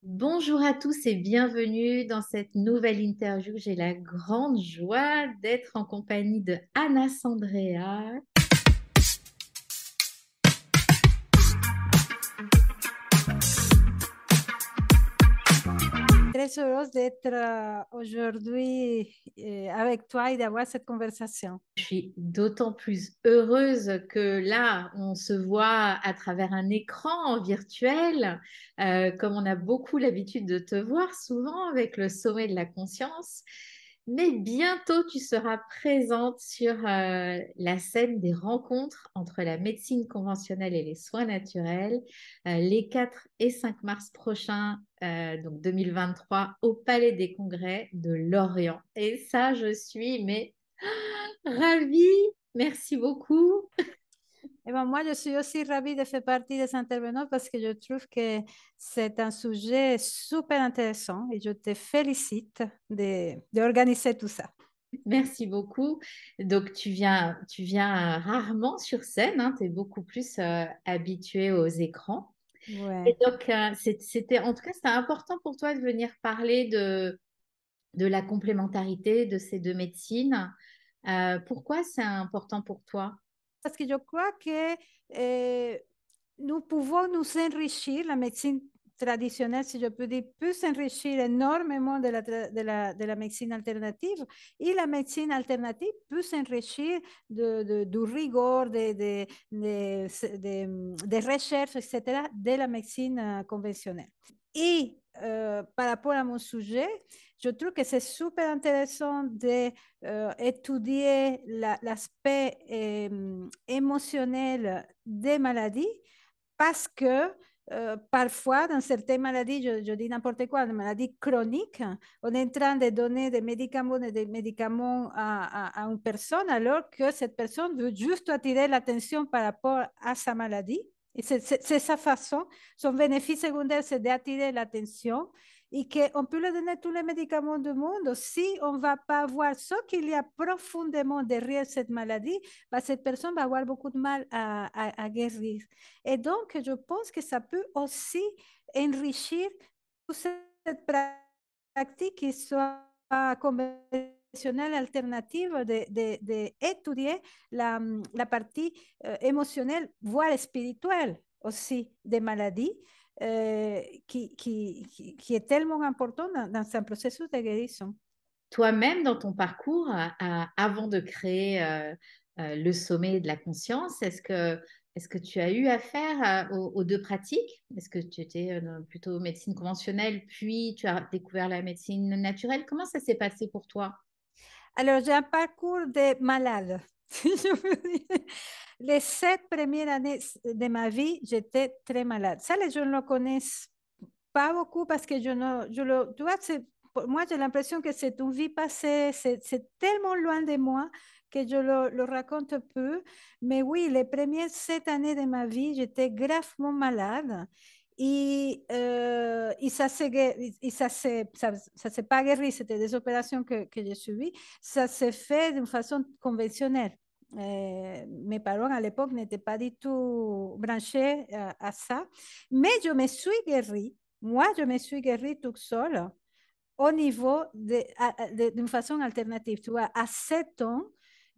Bonjour à tous et bienvenue dans cette nouvelle interview. J'ai la grande joie d'être en compagnie de Anna Sandrea. Très heureuse d'être aujourd'hui avec toi et d'avoir cette conversation. Je suis d'autant plus heureuse que là, on se voit à travers un écran virtuel, comme on a beaucoup l'habitude de te voir souvent avec le sommet de la conscience. Mais bientôt, tu seras présente sur la scène des rencontres entre la médecine conventionnelle et les soins naturels, les 4 et 5 mars prochains, donc 2023, au Palais des Congrès de Lorient. Et ça, je suis mais ravie. Merci beaucoup. Et ben, moi, je suis aussi ravie de faire partie des intervenants parce que je trouve que c'est un sujet super intéressant et je te félicite d'organiser tout ça. Merci beaucoup. Donc, tu viens rarement sur scène, hein, tu es beaucoup plus habitué aux écrans. Et Ouais. donc, en tout cas, c'était important pour toi de venir parler de la complémentarité de ces deux médecines. Pourquoi c'est important pour toi? Parce que je crois que nous pouvons nous enrichir, la médecine traditionnelle, si je peux dire, peut s'enrichir énormément de la médecine alternative et la médecine alternative peut s'enrichir du rigueur, des recherches, etc., de la médecine conventionnelle. Et par rapport à mon sujet, je trouve que c'est super intéressant d'étudier l'aspect émotionnel des maladies parce que parfois, dans certaines maladies, je dis n'importe quoi, des maladies chroniques, on est en train de donner des médicaments à une personne alors que cette personne veut juste attirer l'attention par rapport à sa maladie. Et c'est sa façon. Son bénéfice secondaire, c'est d'attirer l'attention et qu'on peut lui donner tous les médicaments du monde. Si on ne va pas voir ce qu'il y a profondément derrière cette maladie, bah, cette personne va avoir beaucoup de mal à guérir. Et donc, je pense que ça peut aussi enrichir toute cette pratique qui soit conventionnelle, alternative, d'étudier la partie émotionnelle, voire spirituelle aussi des maladies, qui est tellement important dans un processus de guérison. Toi-même, dans ton parcours, avant de créer le sommet de la conscience, est-ce que tu as eu affaire aux deux pratiques? Est-ce que tu étais plutôt médecine conventionnelle, puis tu as découvert la médecine naturelle? Comment ça s'est passé pour toi? Alors, j'ai un parcours de malade. Si je veux dire. Les 7 premières années de ma vie, j'étais très malade. Ça, les gens ne le connaissent pas beaucoup parce que tu vois, pour moi, j'ai l'impression que c'est une vie passée, c'est tellement loin de moi que je le raconte peu. Mais oui, les premières 7 années de ma vie, j'étais gravement malade. Et ça s'est pas guéri, c'était des opérations que j'ai suivies. Ça s'est fait d'une façon conventionnelle. Mes parents à l'époque n'étaient pas du tout branchés à ça, mais je me suis guérie. Moi, je me suis guérie toute seule au niveau d'une façon alternative. Tu vois, à 7 ans,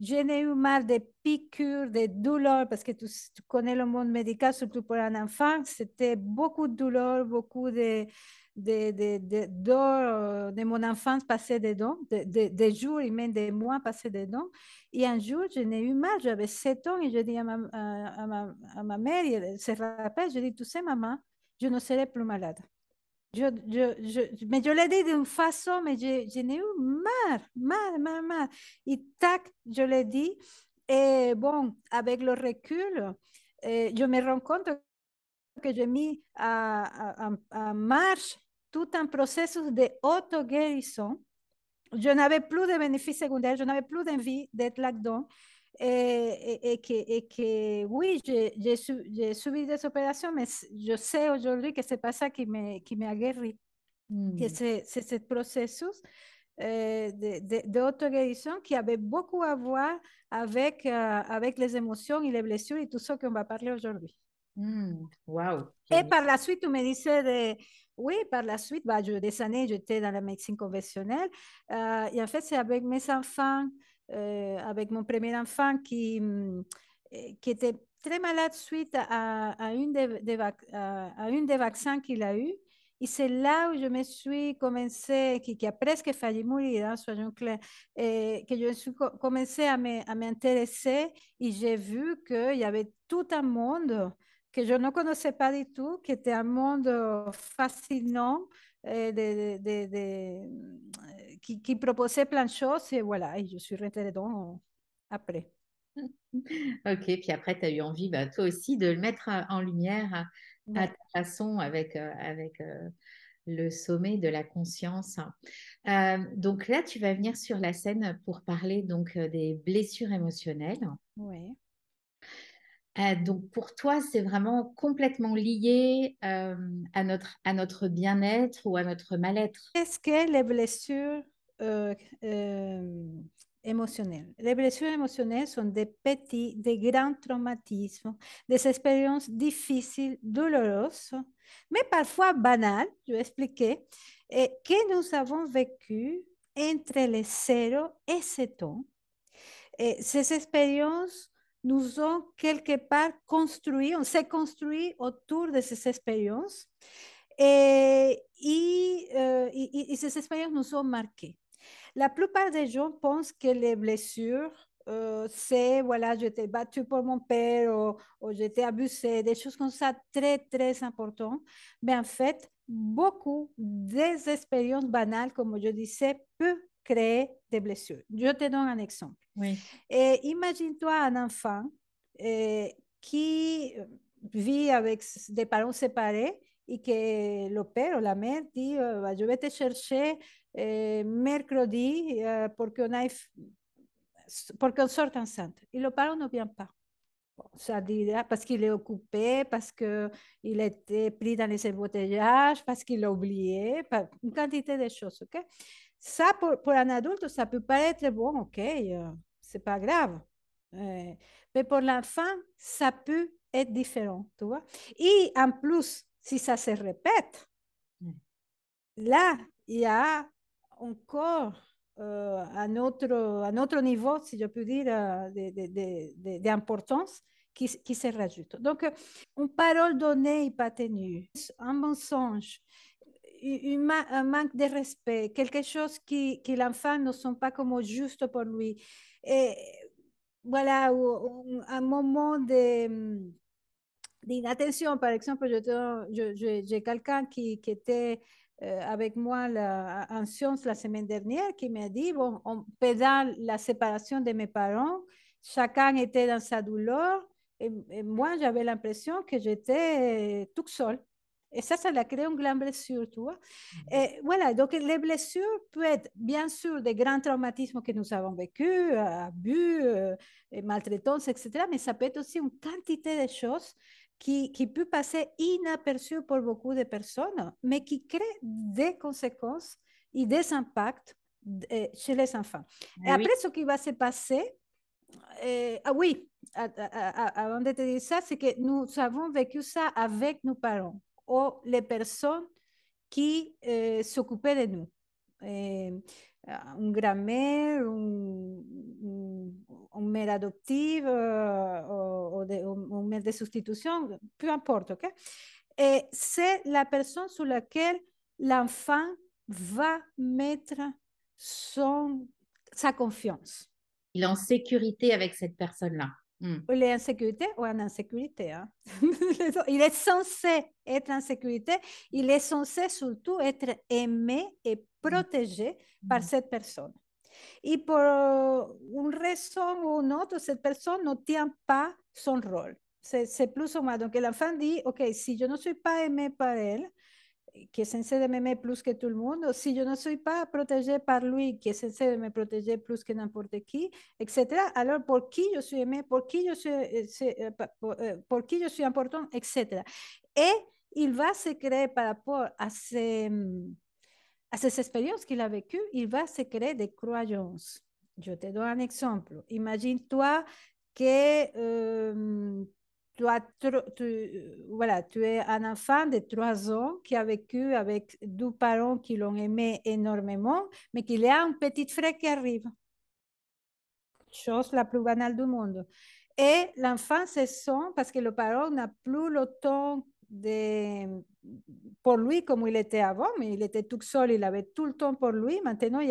je n'ai eu marre des piqûres, des douleurs, parce que tu connais le monde médical, surtout pour un enfant, c'était beaucoup de douleurs, beaucoup d'heures de mon enfance passées dedans, des jours et même des mois passés dedans. Et un jour, je n'ai eu marre, j'avais 7 ans et je dis à ma mère, et elle se rappelle, je dis, tu sais, maman, je ne serai plus malade. Mais je l'ai dit d'une façon, mais je n'ai eu marre, marre, marre, marre. Et tac, je l'ai dit. Et bon, avec le recul, je me rends compte que j'ai mis en marche tout un processus d'auto-guérison. Je n'avais plus de bénéfices secondaires, je n'avais plus d'envie d'être là-dedans. Et que oui, j'ai subi des opérations, mais je sais aujourd'hui que c'est pas ça qui m'a guéri. Que Hmm. c'est ce processus d'auto-guérison qui avait beaucoup à voir avec les émotions et les blessures et tout ça qu'on va parler aujourd'hui. Waouh, Et génial. par la suite, tu me disais, oui, par la suite, bah, des années, j'étais dans la médecine conventionnelle. Et en fait, c'est avec mes enfants, avec mon premier enfant qui était très malade suite à une des vaccins qu'il a eu. Et c'est là où je me suis commencé, qui a presque failli mourir, hein, soyons clairs, et que je me suis commencé à m'intéresser et j'ai vu qu'il y avait tout un monde que je ne connaissais pas du tout, qui était un monde fascinant, qui proposait plein de choses. Et voilà, et je suis rentrée dedans après. Ok, puis après, tu as eu envie, bah, toi aussi, de le mettre en lumière à Ouais, ta façon avec le sommet de la conscience. Donc là, tu vas venir sur la scène pour parler donc des blessures émotionnelles. ouais. Donc pour toi, c'est vraiment complètement lié à notre bien-être ou à notre mal-être. Qu'est-ce que les blessures euh, euh, émotionnelles? Les blessures émotionnelles sont des petits, des grands traumatismes, des expériences difficiles, douloureuses, mais parfois banales, je vais expliquer, et que nous avons vécues entre les 0 et 7 ans. Et ces expériences nous ont quelque part construit, on s'est construit autour de ces expériences et ces expériences nous ont marqués. La plupart des gens pensent que les blessures, c'est, voilà, j'étais battue pour mon père ou j'étais abusée, des choses comme ça très, très importantes. Mais en fait, beaucoup des expériences banales, comme je disais, peuvent créer des blessures. Je te donne un exemple. Oui, Et imagine-toi un enfant qui vit avec des parents séparés et que le père ou la mère dit je vais te chercher mercredi pour qu'on sorte ensemble. Et le parent ne vient pas. Bon, ça dira parce qu'il est occupé, parce qu'il était pris dans les embouteillages, parce qu'il a oublié, une quantité de choses. Ok. Ça, pour un adulte, ça peut paraître bon, ok, c'est pas grave. Euh, mais pour l'enfant, ça peut être différent, tu vois. Et en plus, si ça se répète, là, il y a encore un autre niveau, si je peux dire, d'importance qui se rajoute. Donc, une parole donnée et pas tenue, un mensonge, un manque de respect, quelque chose que l'enfant ne sent pas comme juste pour lui. Et voilà, un moment d'inattention. Par exemple, j'ai quelqu'un qui était avec moi en sciences la semaine dernière qui m'a dit, bon, pendant la séparation de mes parents, chacun était dans sa douleur et moi, j'avais l'impression que j'étais toute seule. Et ça l'a créé une grande blessure, tu vois. Et voilà, donc les blessures peuvent être bien sûr des grands traumatismes que nous avons vécus, abus, maltraitance, etc. Mais ça peut être aussi une quantité de choses qui peut passer inaperçu pour beaucoup de personnes, mais qui crée des conséquences et des impacts chez les enfants. Et ah oui, après, ce qui va se passer, ah oui, avant de te dire ça, c'est que nous avons vécu ça avec nos parents ou les personnes qui s'occupaient de nous. Euh, une grand-mère, une mère adoptive ou une mère de substitution, peu importe, ok? Et c'est la personne sur laquelle l'enfant va mettre sa confiance. il est en sécurité avec cette personne-là. Hmm. Il est en sécurité ou en insécurité. Hein? Il est censé être en sécurité. Il est censé surtout être aimé et Hmm. protégé par Hmm. cette personne. Et pour une raison ou une autre, cette personne ne tient pas son rôle. C'est plus ou moins. Donc l'enfant dit, OK, si je ne suis pas aimé par elle, qui est censé de m'aimer plus que tout le monde, si je ne suis pas protégée par lui, qui est censé de me protéger plus que n'importe qui, etc., alors pour qui je suis aimée, pour qui je suis, pour qui je suis important, etc. Et il va se créer par rapport à ces expériences qu'il a vécues, il va se créer des croyances. Je te donne un exemple. Imagine-toi que voilà, tu es un enfant de 3 ans qui a vécu avec 2 parents qui l'ont aimé énormément, mais qu'il y a un petit frère qui arrive, chose la plus banale du monde. Et l'enfant se sent, parce que le parent n'a plus le temps pour lui comme il était avant, mais il était tout seul, il avait tout le temps pour lui. Maintenant,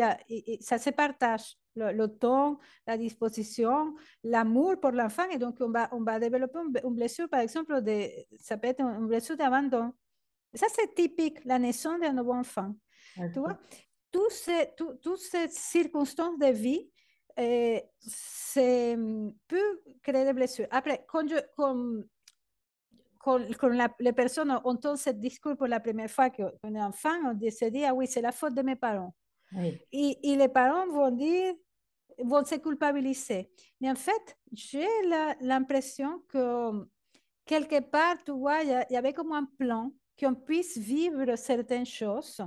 ça se partage, le temps, la disposition, l'amour pour l'enfant. Et donc, on va développer une blessure, par exemple, ça peut être une blessure d'abandon. Ça, c'est typique, la naissance d'un nouveau enfant. Tu vois, toutes ces circonstances de vie peut créer des blessures. Après, quand les personnes entendent ce discours pour la première fois qu'on est enfant, on se dit, ah oui, c'est la faute de mes parents. Oui. Et les parents vont se culpabiliser. Mais en fait, j'ai l'impression que quelque part, tu vois, il y avait comme un plan qu'on puisse vivre certaines choses.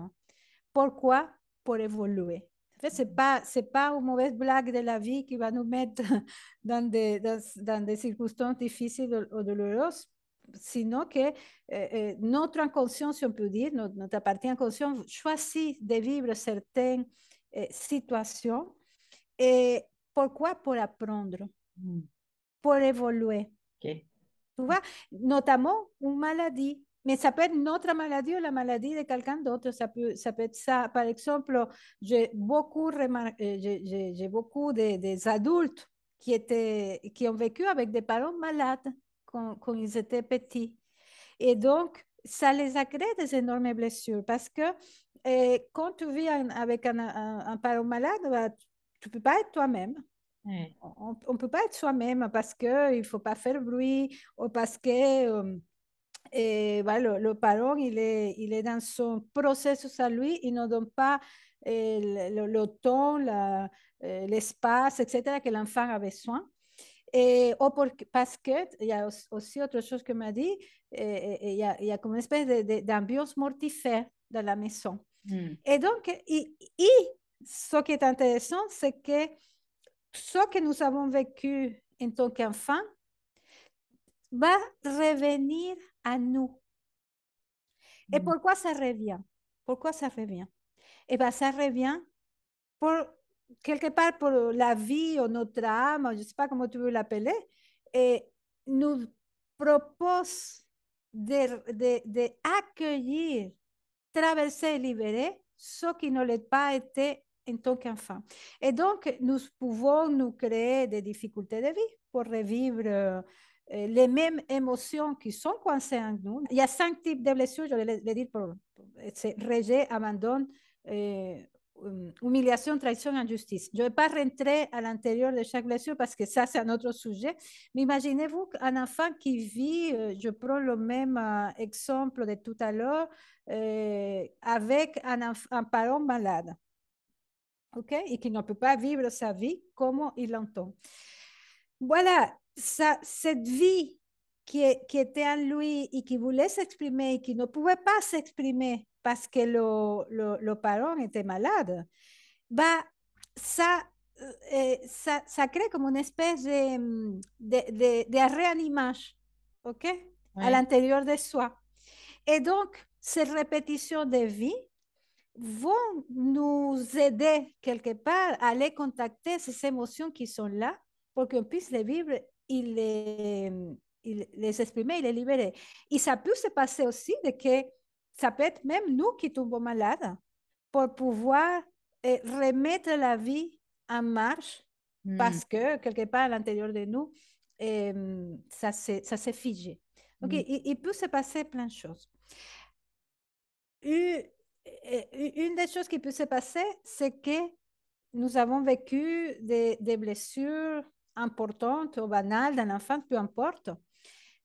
Pourquoi? Pour évoluer. En fait, c'est pas une mauvaise blague de la vie qui va nous mettre dans des circonstances difficiles ou douloureuses, sinon que notre inconscient, si on peut dire, notre partie inconscient choisit de vivre certaines situations. Et pourquoi? Pour apprendre, pour évoluer. Ok. Tu vois, notamment une maladie. Mais ça peut être notre maladie ou la maladie de quelqu'un d'autre. Ça peut être ça. Par exemple, j'ai beaucoup des adultes qui ont vécu avec des parents malades quand ils étaient petits. Et donc, ça les a créé des énormes blessures parce que quand tu vis avec un parent malade, bah, tu ne peux pas être toi-même. Ouais. On ne peut pas être soi-même parce qu'il ne faut pas faire bruit ou parce que voilà, le parent, il est dans son processus à lui, il ne donne pas le temps, l'espace, etc., que l'enfant a besoin. Parce qu'il y a aussi autre chose que m'a dit, il y a comme une espèce d'ambiance mortifère dans la maison. Et donc, ce qui est intéressant, c'est que ce que nous avons vécu en tant qu'enfant va revenir à nous. Et pourquoi ça revient? Pourquoi ça revient? Eh bien, ça revient pour, quelque part pour la vie ou notre âme, je ne sais pas comment tu veux l'appeler, et nous propose d'accueillir, traverser et libérer ce qui ne l'a pas été en tant qu'enfant. Et donc, nous pouvons nous créer des difficultés de vie pour revivre les mêmes émotions qui sont coincées en nous. Il y a 5 types de blessures, je vais les dire c'est rejet, abandon, humiliation, trahison, injustice. Je ne vais pas rentrer à l'intérieur de chaque blessure parce que ça, c'est un autre sujet. Mais imaginez-vous un enfant qui vit, je prends le même exemple de tout à l'heure, avec un parent malade, ok, et qui ne peut pas vivre sa vie comme il l'entend. Voilà, cette vie qui était en lui et qui voulait s'exprimer et qui ne pouvait pas s'exprimer parce que le parent était malade, bah, ça, ça crée comme une espèce de réanimage, ok, à Ouais. l'intérieur de soi. Et donc, ces répétitions de vie vont nous aider quelque part à aller contacter ces émotions qui sont là pour qu'on puisse les vivre les exprimer et les libérer. Et ça peut se passer aussi de que ça peut être même nous qui tombons malades pour pouvoir remettre la vie en marche parce que quelque part à l'intérieur de nous, ça s'est figé. Donc, il peut se passer plein de choses. Une des choses qui peut se passer, c'est que nous avons vécu des blessures importantes ou banales d'un enfant, peu importe,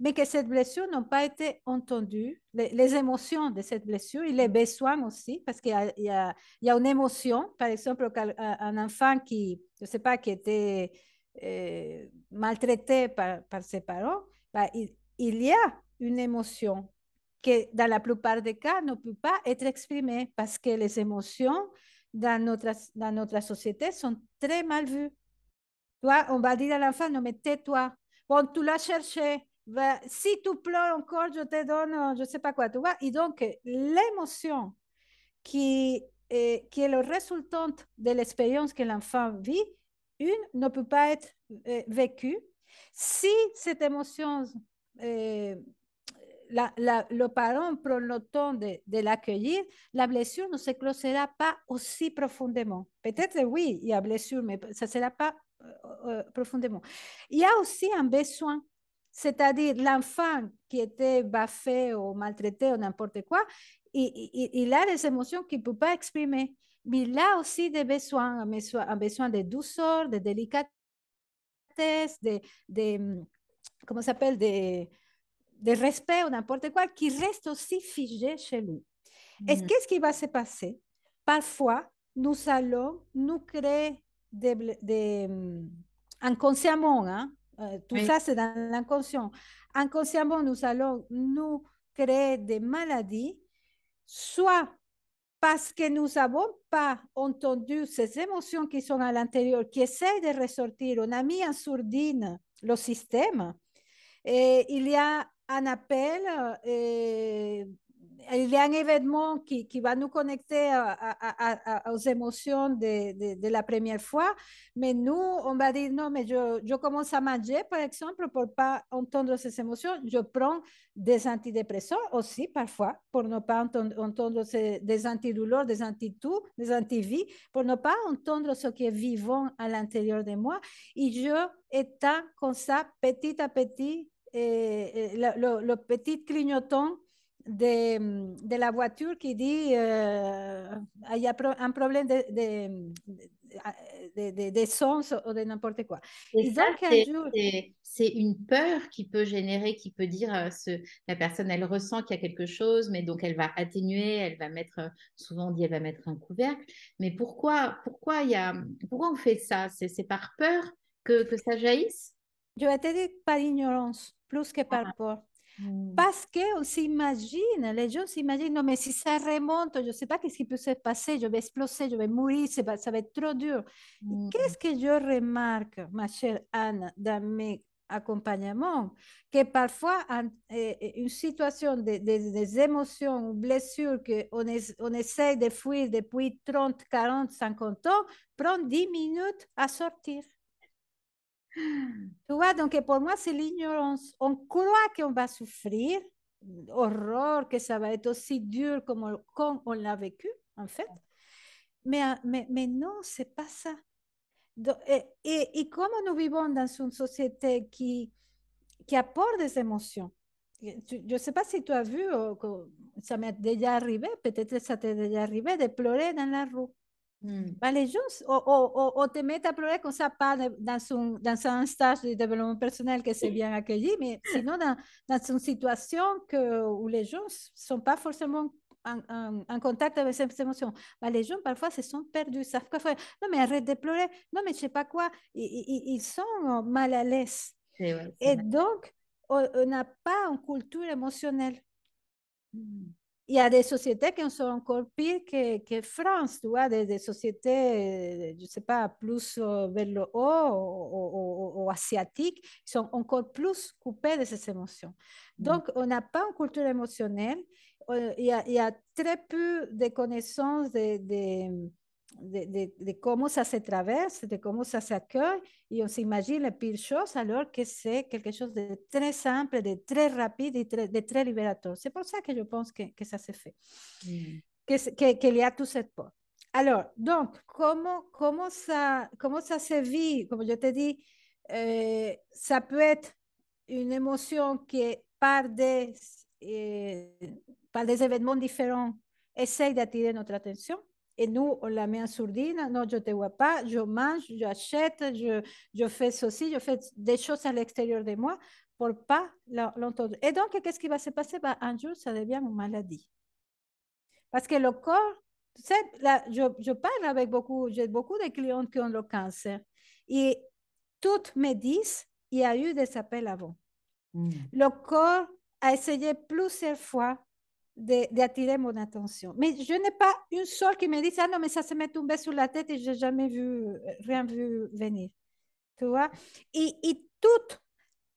mais que cette blessure n'a pas été entendue, les émotions de cette blessure et les besoins aussi, parce qu'il y a une émotion, par exemple, un enfant qui, je ne sais pas, qui était maltraité par ses parents, bah, il y a une émotion que dans la plupart des cas ne peut pas être exprimée parce que les émotions dans notre société sont très mal vues. Toi, on va dire à l'enfant, non mais tais-toi. Bon, tu l'as cherché, bah, si tu pleures encore, je te donne, je ne sais pas quoi, tu vois. Et donc, l'émotion qui est le résultat de l'expérience que l'enfant vit, une ne peut pas être vécue si cette émotion, euh, le parent prend le temps de l'accueillir, la blessure ne s'éclosera pas aussi profondément. Peut-être oui, il y a blessure, mais ça ne sera pas profondément. Il y a aussi un besoin, c'est-à-dire l'enfant qui était baffé ou maltraité ou n'importe quoi, il a des émotions qu'il ne peut pas exprimer. Mais il a aussi des besoins, un besoin de douceur, de délicatesse, de comment ça s'appelle, de respect ou n'importe quoi, qui reste aussi figé chez lui. Et Mm. qu'est-ce qui va se passer? Parfois, nous allons nous créer inconsciemment, hein, tout Oui, ça c'est dans l'inconscient. Inconsciemment, nous allons nous créer des maladies, soit parce que nous n'avons pas entendu ces émotions qui sont à l'intérieur, qui essayent de ressortir. On a mis en sourdine le système. Et il y a un appel, il y a un événement qui va nous connecter aux émotions de la première fois, mais nous, on va dire non, mais je commence à manger, par exemple, pour ne pas entendre ces émotions. Je prends des antidépresseurs aussi, parfois, pour ne pas entendre des antidouleurs, des anti-tout, des anti-vie, pour ne pas entendre ce qui est vivant à l'intérieur de moi. Et je éteins comme ça, petit à petit, le petit clignotant de la voiture qui dit il y a un problème de sons ou de n'importe quoi. et Et ça, donc, un jour, c'est une peur qui peut générer, qui peut dire, la personne, elle ressent qu'il y a quelque chose, mais donc elle va atténuer, elle va mettre, souvent on dit, elle va mettre un couvercle. Mais pourquoi on fait ça? C'est par peur que ça jaillisse? je vais te dire par ignorance, plus que par Ah, peur. mm, Parce qu'on s'imagine, les gens s'imaginent, non, mais si ça remonte, je ne sais pas qu'est-ce qui peut se passer, je vais exploser, je vais mourir, ça va être trop dur. Et mm, qu'est-ce que je remarque, ma chère Anne, dans mes accompagnements, que parfois, une situation des émotions ou blessures qu'on essaie de fuir depuis 30, 40, 50 ans, prend 10 minutes à sortir. Tu vois, donc pour moi, c'est l'ignorance. On croit qu'on va souffrir, horreur, que ça va être aussi dur comme on l'a vécu, en fait. Mais non, c'est pas ça. Et comme nous vivons dans une société qui apporte des émotions, je ne sais pas si tu as vu, ça m'est déjà arrivé, peut-être ça t'est déjà arrivé, de pleurer dans la rue. mm, Ben, les gens, o te mettent à pleurer comme ça, pas dans un stage de développement personnel que c'est bien accueilli, mais sinon dans une situation où les gens ne sont pas forcément en contact avec ces émotions. Ben, les gens, parfois, se sont perdus. Ils savent quoi faire. Non, mais arrête de pleurer. Non, mais je ne sais pas quoi. Ils sont mal à l'aise. ouais, c'est Et mal. donc, on n'a pas une culture émotionnelle. Mm, Il y a des sociétés qui sont encore pires que France, tu vois, des sociétés, je ne sais pas, plus vers le haut ou asiatiques, qui sont encore plus coupées de ces émotions. mm, Donc, on n'a pas une culture émotionnelle. Il y a très peu de connaissances de comment ça se traverse, de comment ça s'accueille, et on s'imagine les pires choses alors que c'est quelque chose de très simple, de très rapide et de très libérateur. C'est pour ça que je pense que ça se fait, mm. qu'il y a tout cette peur. Alors, donc, comment ça se vit? Comme je te dis, ça peut être une émotion qui, euh, par des événements différents, essaye d'attirer notre attention. Et nous, on la met en sourdine. Non, je ne te vois pas. Je mange, j'achète, je fais ceci, je fais des choses à l'extérieur de moi pour pas l'entendre. Et donc, qu'est-ce qui va se passer? Ben, un jour, ça devient une maladie. Parce que le corps, tu sais, là, je parle avec j'ai beaucoup de clients qui ont le cancer. Et toutes me disent, il y a eu des appels avant. Mm. Le corps a essayé plusieurs fois d'attirer mon attention. Mais je n'ai pas une seule qui me dise, ah non, mais ça se m'est tombé sur la tête et je n'ai jamais vu, rien vu venir. Tu vois? Et toutes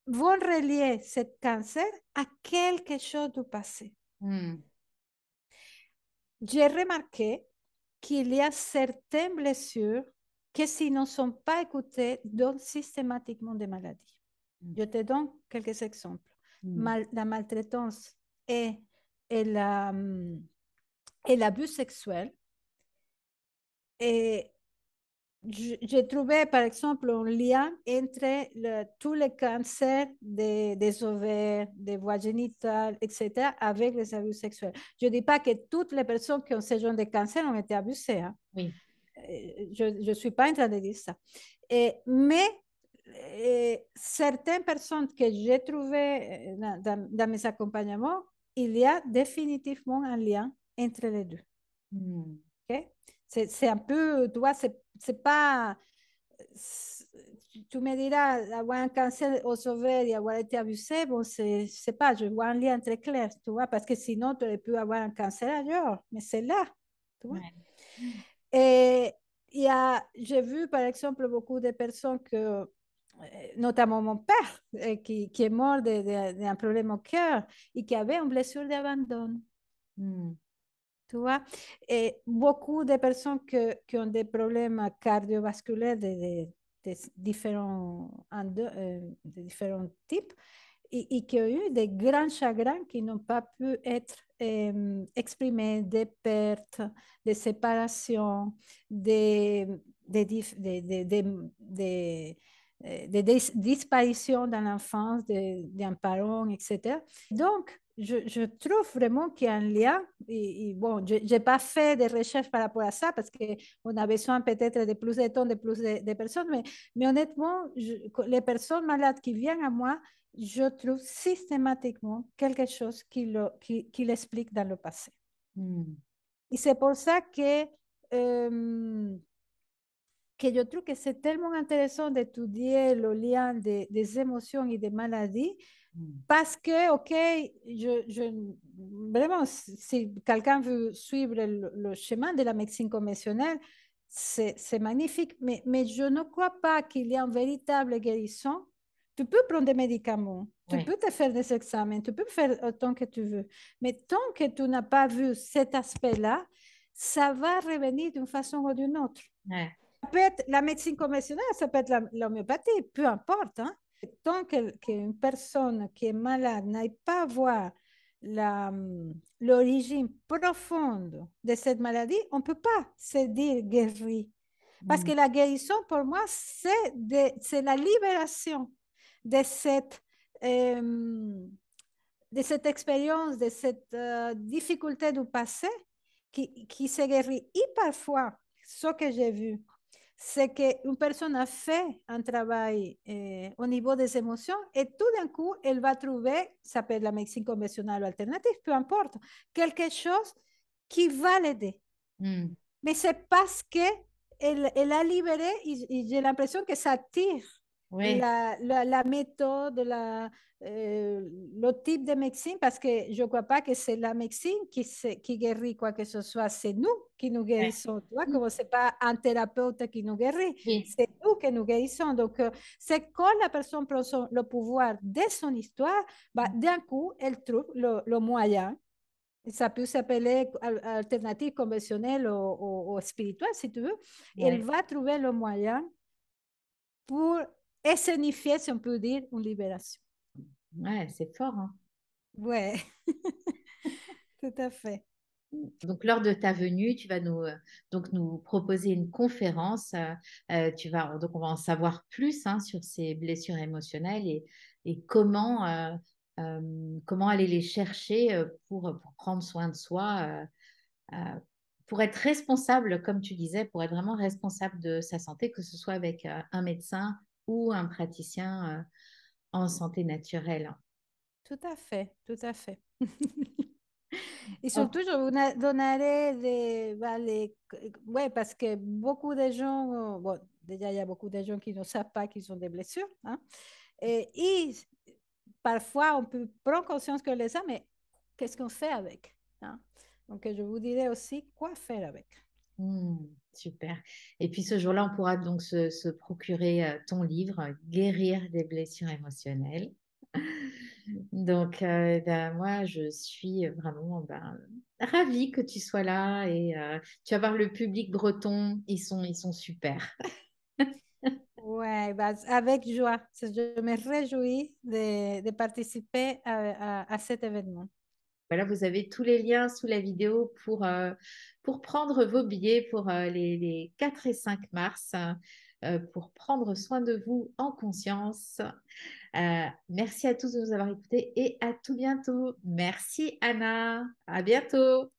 vont relier ce cancer à quelque chose du passé. Hmm. J'ai remarqué qu'il y a certaines blessures que s'ils ne sont pas écoutées, donnent systématiquement des maladies. Je te donne quelques exemples. Hmm. La maltraitance et, et et l'abus sexuel. Et j'ai trouvé, par exemple, un lien entre tous les cancers des ovaires, des voies génitales, etc., avec les abus sexuels. Je ne dis pas que toutes les personnes qui ont ce genre de cancer ont été abusées. Hein. Oui. Je ne suis pas en train de dire ça. Mais certaines personnes que j'ai trouvées dans mes accompagnements, il y a définitivement un lien entre les deux. Hmm. Okay? C'est un peu, tu vois, c'est pas, tu me diras, avoir un cancer aux ovaires et avoir été abusé, bon, c'est pas, je vois un lien très clair, tu vois, parce que sinon, tu aurais pu avoir un cancer ailleurs, mais c'est là, tu vois. Ouais. Et j'ai vu, par exemple, beaucoup de personnes que, notamment mon père, qui est mort d'un problème au cœur et qui avait une blessure d'abandon. Hmm. Tu vois, et beaucoup de personnes qui ont des problèmes cardiovasculaires de de différents types et qui ont eu des grands chagrins qui n'ont pas pu être exprimés, des pertes, des séparations, des disparitions dans l'enfance d'un parent, etc. Donc, je trouve vraiment qu'il y a un lien. Et bon, je n'ai pas fait de recherches par rapport à ça parce qu'on a besoin peut-être de plus de temps, de plus de personnes. Mais honnêtement, les personnes malades qui viennent à moi, je trouve systématiquement quelque chose qui l'explique dans le passé. Hmm. Et c'est pour ça que je trouve que c'est tellement intéressant d'étudier le lien des émotions et des maladies Hmm. parce que, OK, vraiment, si quelqu'un veut suivre le chemin de la médecine conventionnelle, c'est magnifique, mais je ne crois pas qu'il y ait une véritable guérison. Tu peux prendre des médicaments, tu Ouais. peux te faire des examens, tu peux faire autant que tu veux, mais tant que tu n'as pas vu cet aspect-là, ça va revenir d'une façon ou d'une autre. Ouais. Ça peut être la médecine conventionnelle, ça peut être l'homéopathie, peu importe. Hein. Tant qu'une personne qui est malade n'aille pas voir l'origine profonde de cette maladie, on ne peut pas se dire guéri. Parce Hmm. que la guérison, pour moi, c'est la libération de euh, de cette expérience, de cette difficulté du passé qui se guérit. Et parfois, ce que j'ai vu, c'est qu'une personne a fait un travail au niveau des émotions et tout d'un coup, elle va trouver, ça peut être la médecine conventionnelle ou alternative, peu importe, quelque chose qui va l'aider. Hmm. Mais c'est parce qu'elle a libéré et j'ai l'impression que ça tire Ouais. la méthode, le type de médecine, parce que je ne crois pas que c'est la médecine qui guérit quoi que ce soit, c'est nous qui nous Ouais. guérissons. Tu vois, comme ce n'est pas un thérapeute qui nous guérit, Oui. c'est nous qui nous guérissons. Donc, c'est quand la personne prend le pouvoir de son histoire, bah, d'un coup, elle trouve le moyen. Ça peut s'appeler alternative conventionnelle ou spirituelle, si tu veux. Elle Ouais. va trouver le moyen pour escenifier, si on peut dire, une libération. Ouais, c'est fort, hein. Ouais, tout à fait. Donc, lors de ta venue, tu vas donc nous proposer une conférence. Donc, on va en savoir plus hein, sur ces blessures émotionnelles et comment aller les chercher pour prendre soin de soi, pour être responsable, comme tu disais, pour être vraiment responsable de sa santé, que ce soit avec un médecin ou un praticien en santé naturelle. Tout à fait, tout à fait. Et Oh, surtout, je vous donnerai ouais, parce que beaucoup de gens, bon, déjà, il y a beaucoup de gens qui ne savent pas qu'ils ont des blessures. Hein, et parfois, on peut prendre conscience que les a, mais qu'est-ce qu'on fait avec? Hein? Donc, je vous dirai aussi quoi faire avec. super. Et puis ce jour-là, on pourra donc se procurer ton livre, Guérir des blessures émotionnelles. Donc, ben, moi, je suis vraiment ravie que tu sois là et tu vas voir le public breton, ils sont super. Ouais, bah, avec joie. Je me réjouis de participer à cet événement. Voilà, vous avez tous les liens sous la vidéo pour prendre vos billets pour les 4 et 5 mars, pour prendre soin de vous en conscience. Merci à tous de nous avoir écoutés et à tout bientôt. Merci Anna. À bientôt.